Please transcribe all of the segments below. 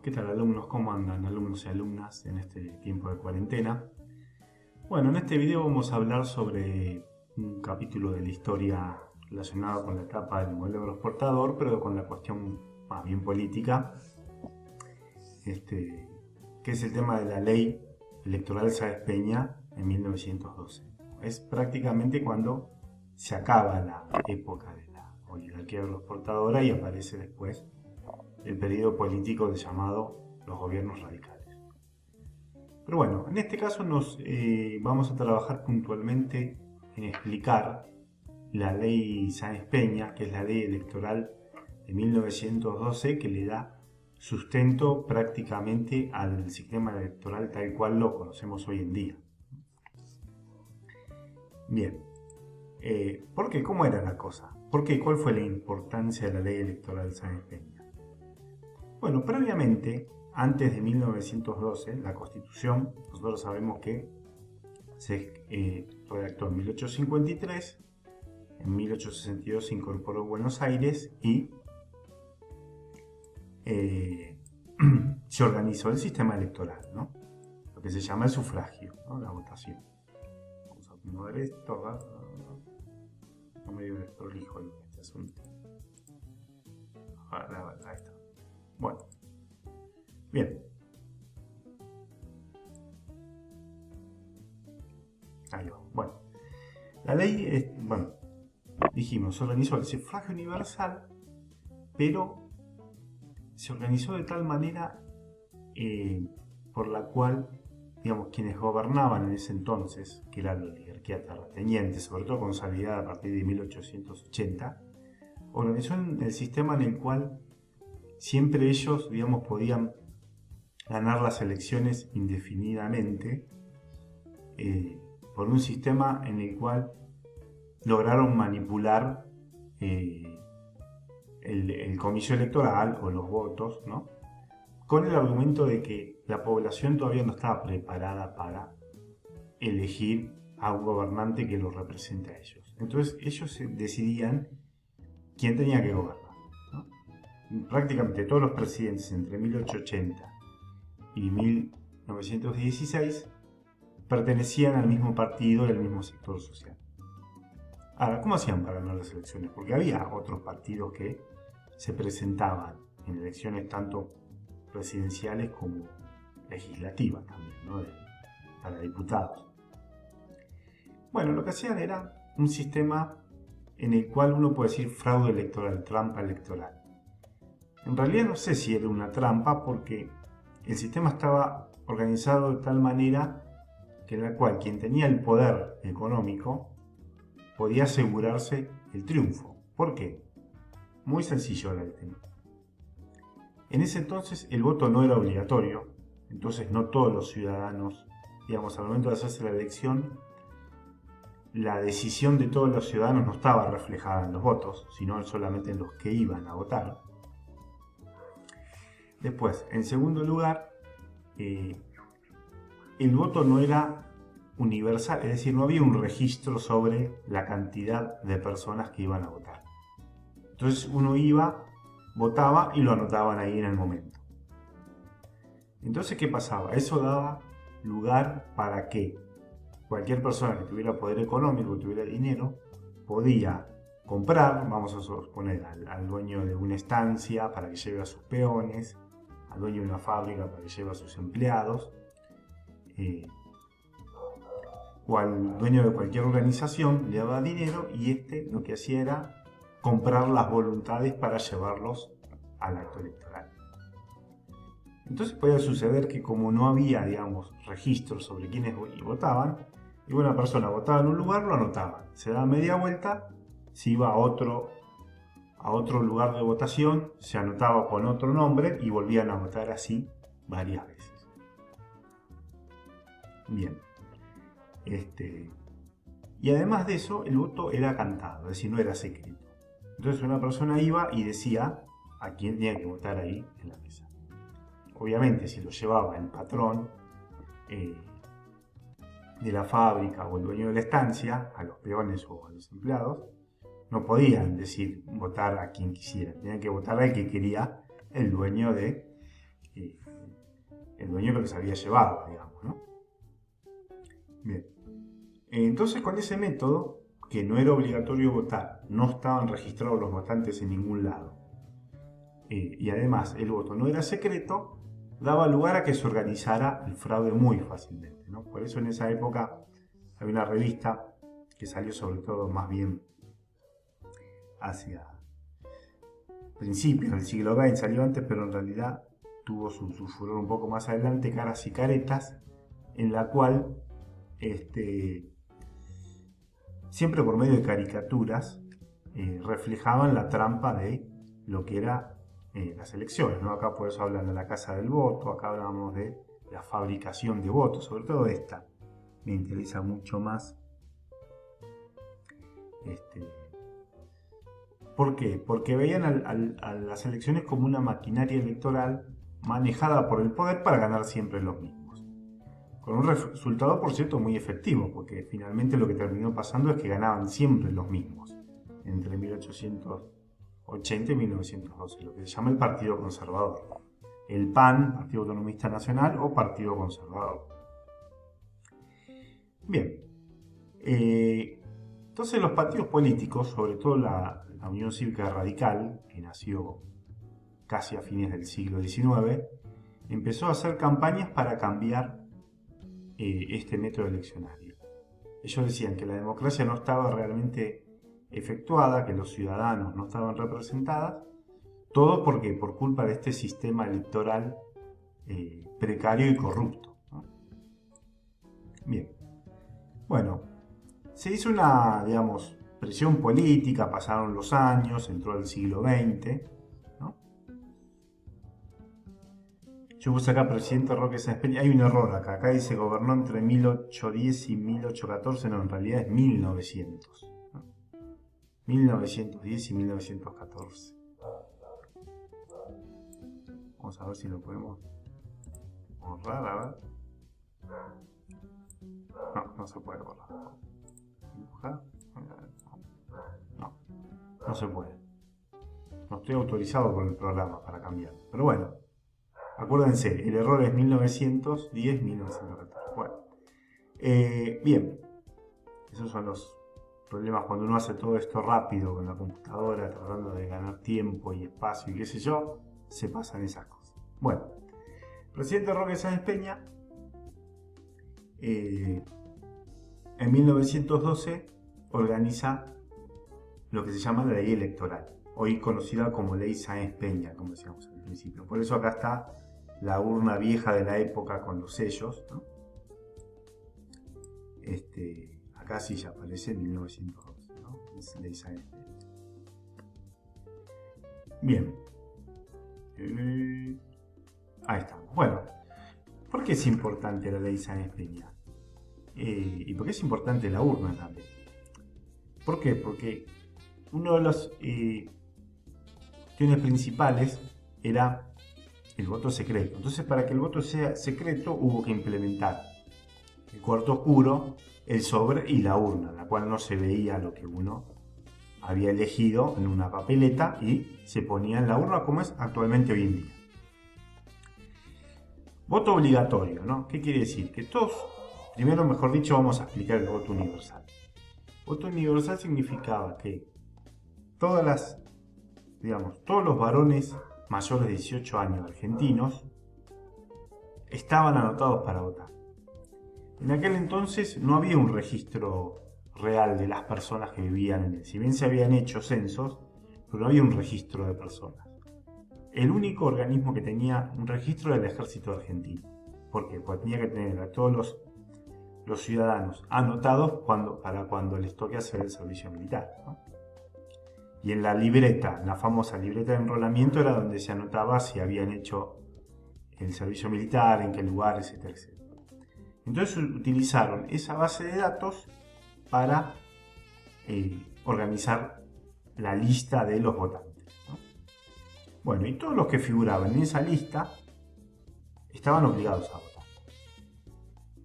¿Qué tal, alumnos? ¿Cómo andan, alumnos y alumnas, en este tiempo de cuarentena? Bueno, en este video vamos a hablar sobre un capítulo de la historia relacionado con la etapa del modelo agroexportador, pero con la cuestión más bien política, que es el tema de la ley electoral Sáenz Peña en 1912. Es prácticamente cuando se acaba la época de la oligarquía agroexportadora y aparece después el periodo político llamado los gobiernos radicales. Pero bueno, en este caso vamos a trabajar puntualmente en explicar la ley Sáenz Peña, que es la ley electoral de 1912, que le da sustento prácticamente al sistema electoral tal cual lo conocemos hoy en día. Bien, ¿por qué? ¿Cómo era la cosa? ¿Por qué? ¿Cuál fue la importancia de la ley electoral Sáenz Peña? Bueno, previamente, antes de 1912, la Constitución, nosotros sabemos que se redactó en 1853, en 1862 se incorporó Buenos Aires y se organizó el sistema electoral, ¿no? Lo que se llama el sufragio, ¿no? La votación. Vamos a acomodar esto, no me dio desprolijo este asunto. Ahí está. Bueno, bien. Ahí va. Bueno, la ley, dijimos, se organizó el sufragio universal, pero se organizó de tal manera por la cual, digamos, quienes gobernaban en ese entonces, que era la oligarquía terrateniente, sobre todo consolidada a partir de 1880, organizó el sistema en el cual siempre ellos, digamos, podían ganar las elecciones indefinidamente por un sistema en el cual lograron manipular el comicio electoral o los votos, ¿no? Con el argumento de que la población todavía no estaba preparada para elegir a un gobernante que los represente a ellos. Entonces ellos decidían quién tenía que gobernar, ¿no? Prácticamente todos los presidentes entre 1880 y 1916 pertenecían al mismo partido y al mismo sector social. Ahora, ¿cómo hacían para ganar las elecciones? Porque había otros partidos que se presentaban en elecciones tanto presidenciales como legislativas también, ¿no? Para diputados. Bueno, lo que hacían era un sistema en el cual uno puede decir fraude electoral, trampa electoral. En realidad no sé si era una trampa porque el sistema estaba organizado de tal manera que en la cual quien tenía el poder económico podía asegurarse el triunfo. ¿Por qué? Muy sencillo era el tema. En ese entonces el voto no era obligatorio, entonces no todos los ciudadanos, digamos, al momento de hacerse la elección, la decisión de todos los ciudadanos no estaba reflejada en los votos, sino solamente en los que iban a votar. Después, en segundo lugar, el voto no era universal, es decir, no había un registro sobre la cantidad de personas que iban a votar. Entonces uno iba, votaba y lo anotaban ahí en el momento. Entonces, ¿qué pasaba? Eso daba lugar para que cualquier persona que tuviera poder económico, que tuviera dinero, podía comprar, vamos a suponer, al dueño de una estancia para que lleve a sus peones, al dueño de una fábrica para que lleve a sus empleados, o al dueño de cualquier organización le daba dinero y lo que hacía era comprar las voluntades para llevarlos al acto electoral. Entonces podía suceder que como no había, digamos, registros sobre quiénes votaban, y una persona votaba en un lugar, lo anotaba, se daba media vuelta, se iba a otro lugar de votación, se anotaba con otro nombre y volvían a votar así varias veces. Bien. Y además de eso, el voto era cantado, es decir, no era secreto. Entonces una persona iba y decía a quién tenía que votar ahí en la mesa. Obviamente, si lo llevaba el patrón de la fábrica o el dueño de la estancia, a los peones o a los empleados, no podían decir votar a quien quisiera, tenían que votar al que quería el dueño de eh, el dueño que los había llevado, digamos, ¿no? Bien. Entonces, con ese método, que no era obligatorio votar, no estaban registrados los votantes en ningún lado, y además el voto no era secreto, daba lugar a que se organizara el fraude muy fácilmente, ¿no? Por eso en esa época había una revista que salió sobre todo más bien hacia principios del siglo XX, salió antes, pero en realidad tuvo su furor un poco más adelante, Caras y Caretas, en la cual siempre por medio de caricaturas reflejaban la trampa de lo que era las elecciones, ¿no? Acá por eso hablan de la casa del voto, acá hablamos de la fabricación de votos, sobre todo esta me interesa mucho más. ¿Por qué? Porque veían a las elecciones como una maquinaria electoral manejada por el poder para ganar siempre los mismos. Con un resultado, por cierto, muy efectivo, porque finalmente lo que terminó pasando es que ganaban siempre los mismos, entre 1880 y 1912, lo que se llama el Partido Conservador. El PAN, Partido Autonomista Nacional, o Partido Conservador. Bien. Entonces los partidos políticos, sobre todo la Unión Cívica Radical, que nació casi a fines del siglo XIX, empezó a hacer campañas para cambiar este método eleccionario. Ellos decían que la democracia no estaba realmente efectuada, que los ciudadanos no estaban representados, todo porque por culpa de este sistema electoral precario y corrupto, ¿no? Bien, bueno, se hizo una, digamos, presión política, pasaron los años, entró el siglo XX, ¿no? Yo puse acá presidente Roque Sáenz Peña, hay un error acá dice gobernó entre 1810 y 1814, no, en realidad es 1900, ¿no? 1910 y 1914. Vamos a ver si lo podemos borrar, a ver. No se puede borrar. ¿Dibujar? No se puede. No estoy autorizado por el programa para cambiar. Pero bueno, acuérdense, el error es 1910, 1914. Bueno, bien, esos son los problemas cuando uno hace todo esto rápido con la computadora, tratando de ganar tiempo y espacio y qué sé yo, se pasan esas cosas. Bueno, presidente Roque Sáenz Peña, en 1912 organiza lo que se llama la ley electoral, hoy conocida como ley Sáenz Peña, como decíamos al principio. Por eso acá está la urna vieja de la época con los sellos, ¿no? Acá sí ya aparece en 1912, ¿no? Es ley Sáenz Peña. Bien. Ahí estamos. Bueno, ¿por qué es importante la ley Sáenz Peña? ¿Y por qué es importante la urna también? ¿Por qué? Porque uno de las cuestiones principales era el voto secreto. Entonces, para que el voto sea secreto, hubo que implementar el cuarto oscuro, el sobre y la urna, en la cual no se veía lo que uno había elegido en una papeleta y se ponía en la urna como es actualmente hoy en día. Voto obligatorio, ¿no? ¿Qué quiere decir? Que todos, primero mejor dicho, vamos a explicar el voto universal. Voto universal significaba que todos los varones mayores de 18 años argentinos estaban anotados para votar. En aquel entonces no había un registro real de las personas que vivían en él. Si bien se habían hecho censos, pero no había un registro de personas. El único organismo que tenía un registro era el Ejército Argentino. ¿Por qué? Porque tenía que tener a todos los ciudadanos anotados para cuando les toque hacer el servicio militar, ¿no? Y en la libreta, la famosa libreta de enrolamiento, era donde se anotaba si habían hecho el servicio militar, en qué lugares, etcétera, etcétera. Entonces utilizaron esa base de datos para organizar la lista de los votantes, ¿no? Bueno, y todos los que figuraban en esa lista estaban obligados a votar.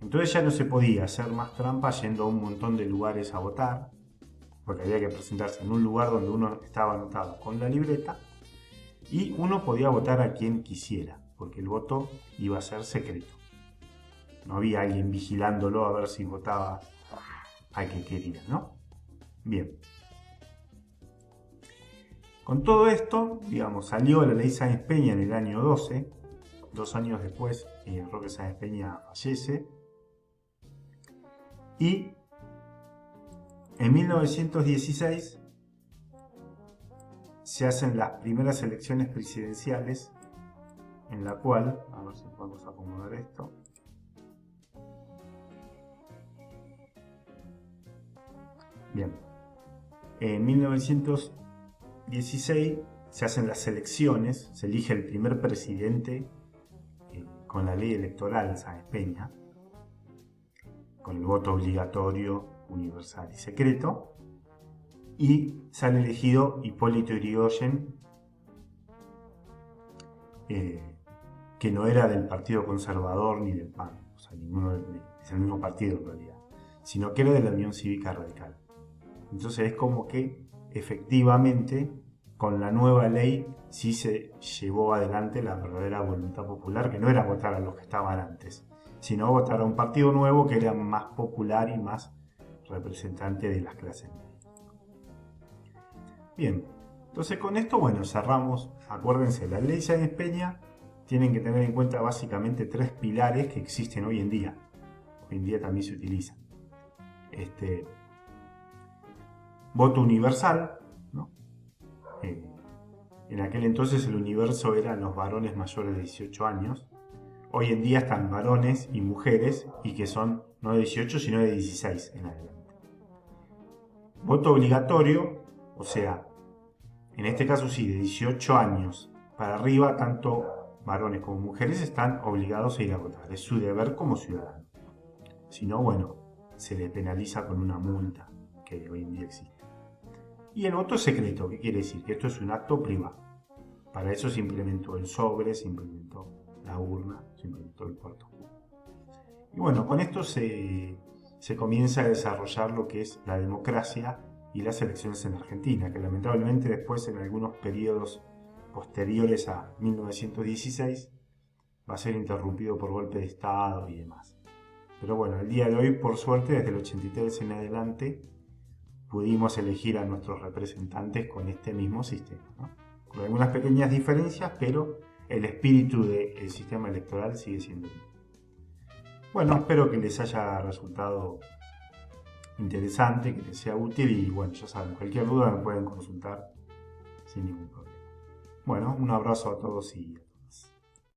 Entonces ya no se podía hacer más trampa yendo a un montón de lugares a votar, porque había que presentarse en un lugar donde uno estaba anotado con la libreta y uno podía votar a quien quisiera. porque el voto iba a ser secreto. No había alguien vigilándolo a ver si votaba al que quería, ¿no? Bien. Con todo esto, digamos, salió la ley Sáenz Peña en el año 12, 2 años después, Roque Sáenz Peña fallece, y en 1916 se hacen las primeras elecciones presidenciales, en la cual, a ver si podemos acomodar esto, bien, en 1916 se hacen las elecciones, se elige el primer presidente con la ley electoral Sáenz Peña, con el voto obligatorio, universal y secreto, y sale elegido Hipólito Yrigoyen, que no era del Partido Conservador ni del PAN, o sea, ninguno es el mismo partido en realidad, sino que era de la Unión Cívica Radical. Entonces es como que efectivamente con la nueva ley sí se llevó adelante la verdadera voluntad popular, que no era votar a los que estaban antes, sino votar a un partido nuevo que era más popular y más representante de las clases medias. Bien, entonces con esto, bueno, cerramos. Acuérdense, la ley Sáenz Peña tienen que tener en cuenta básicamente 3 pilares que existen hoy en día. Hoy en día también se utilizan. Voto universal, ¿no? En aquel entonces el universo eran los varones mayores de 18 años. Hoy en día están varones y mujeres y que son no de 18 sino de 16 en adelante. Voto obligatorio, o sea, en este caso sí, de 18 años para arriba, tanto varones como mujeres están obligados a ir a votar. Es su deber como ciudadano. Si no, bueno, se le penaliza con una multa que hoy en día existe. Y el voto secreto, ¿qué quiere decir? Que esto es un acto privado. Para eso se implementó el sobre, se implementó la urna, se implementó el cuarto oscuro. Y bueno, con esto se comienza a desarrollar lo que es la democracia y las elecciones en Argentina, que lamentablemente después en algunos periodos posteriores a 1916 va a ser interrumpido por golpe de Estado y demás. Pero bueno, el día de hoy, por suerte, desde el 83 en adelante, pudimos elegir a nuestros representantes con este mismo sistema, ¿no? Con algunas pequeñas diferencias, pero el espíritu del sistema electoral sigue siendo el mismo. Bueno, espero que les haya resultado interesante, que les sea útil y bueno, ya saben, cualquier duda me pueden consultar sin ningún problema. Bueno, un abrazo a todos y a todas.